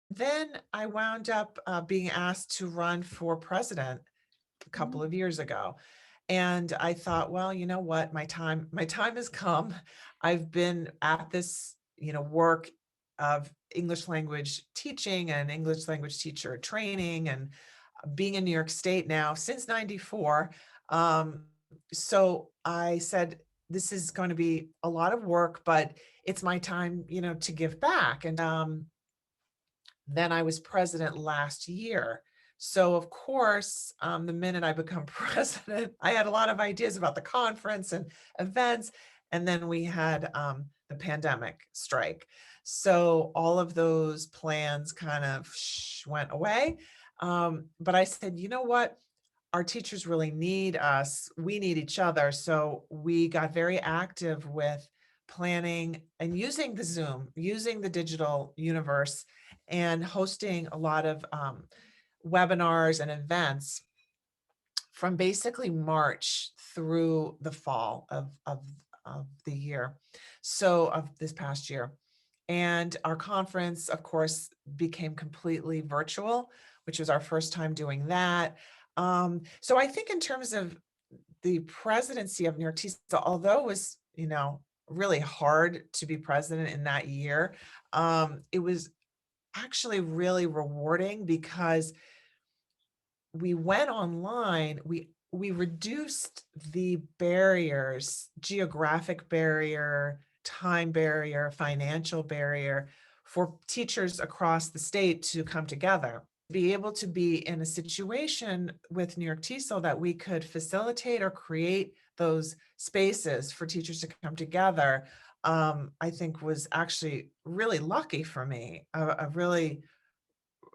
Then I wound up being asked to run for president a couple Mhm. of years ago. And I thought, well, you know what? My time has come. I've been at this, work of English language teaching and English language teacher training and being in New York State now since 94. Um, so I said, this is going to be a lot of work, but it's my time, to give back. And then I was president last year. So of course, the minute I become president, I had a lot of ideas about the conference and events, and then we had the pandemic strike. So all of those plans kind of went away. But I said, you know what? Our teachers really need us. We need each other. So we got very active with planning and using the Zoom, using the digital universe, and hosting a lot of webinars and events from basically March through the fall of the year. So of this past year. And our conference, of course, became completely virtual, which was our first time doing that. So I think in terms of the presidency of New York TISA, although it was, really hard to be president in that year, it was actually really rewarding because we went online, we reduced the barriers, geographic barrier, time barrier, financial barrier for teachers across the state to come together. Be able to be in a situation with New York TESOL that we could facilitate or create those spaces for teachers to come together, I think was actually really lucky for me, a really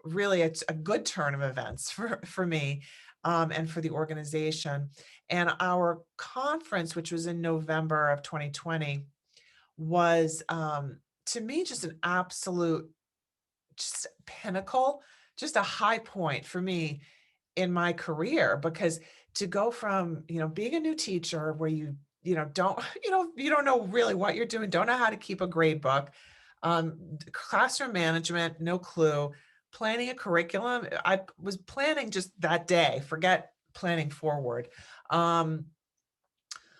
it's a good turn of events for me, and for the organization. And our conference, which was in November of 2020, was to me just an absolute just pinnacle, just a high point for me in my career because to go from being a new teacher where don't you don't know really what you're doing, don't know how to keep a grade book, classroom management, no clue, planning a curriculum. I was planning just that day, forget planning forward. um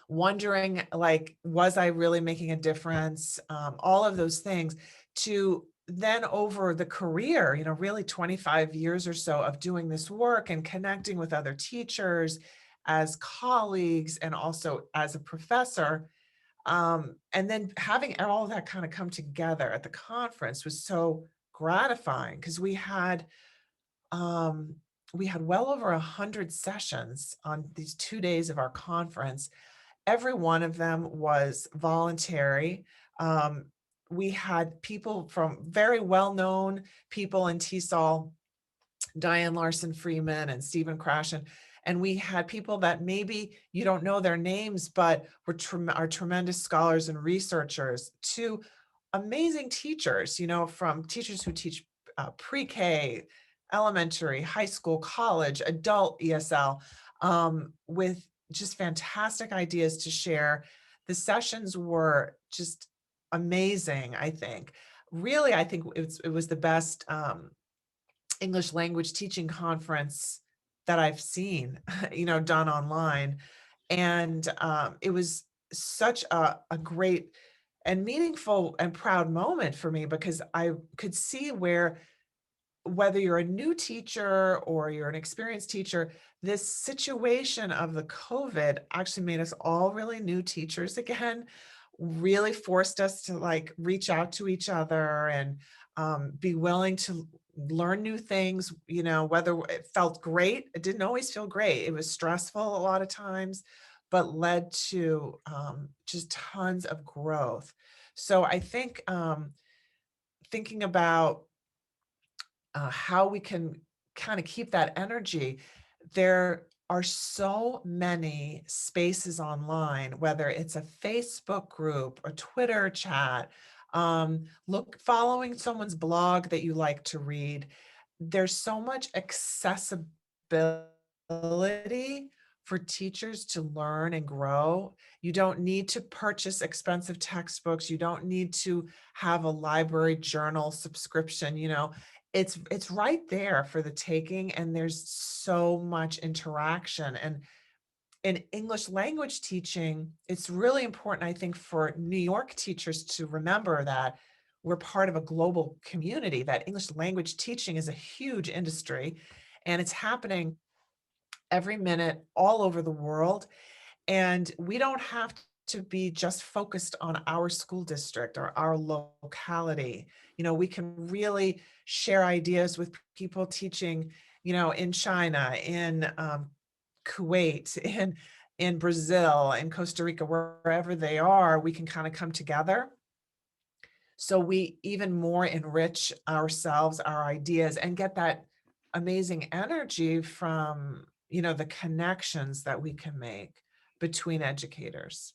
Wondering, like, was I really making a difference? All of those things. To then over the career, really 25 years or so of doing this work and connecting with other teachers as colleagues and also as a professor. And then having all of that kind of come together at the conference was so gratifying because um, we had well over 100 sessions on these 2 days of our conference. Every one of them was voluntary. Um, we had people from very well-known people in TESOL, Diane Larson Freeman and Stephen Krashen. And we had people that maybe you don't know their names, but are tremendous scholars and researchers, to amazing teachers, from teachers who teach pre-K, elementary, high school, college, adult ESL, with just fantastic ideas to share. The sessions were just amazing, I think. Really, I think it was the best English language teaching conference that I've seen, done online. And it was such a great and meaningful and proud moment for me because I could see where, whether you're a new teacher or you're an experienced teacher, this situation of the COVID actually made us all really new teachers again, really forced us to like reach out to each other and be willing to learn new things, whether it felt great, it didn't always feel great. It was stressful a lot of times, but led to just tons of growth. So I think thinking about how we can kind of keep that energy. There are so many spaces online, whether it's a Facebook group, a Twitter chat, following someone's blog that you like to read. There's so much accessibility for teachers to learn and grow. You don't need to purchase expensive textbooks. You don't need to have a library journal subscription. it's right there for the taking, and there's so much interaction. And in English language teaching, it's really important, I think, for New York teachers to remember that we're part of a global community, that English language teaching is a huge industry, and it's happening every minute all over the world. And we don't have to be just focused on our school district or our locality. We can really share ideas with people teaching, in China, in Kuwait, in Brazil, in Costa Rica, wherever they are. We can kind of come together. So we even more enrich ourselves, our ideas, and get that amazing energy from, the connections that we can make between educators.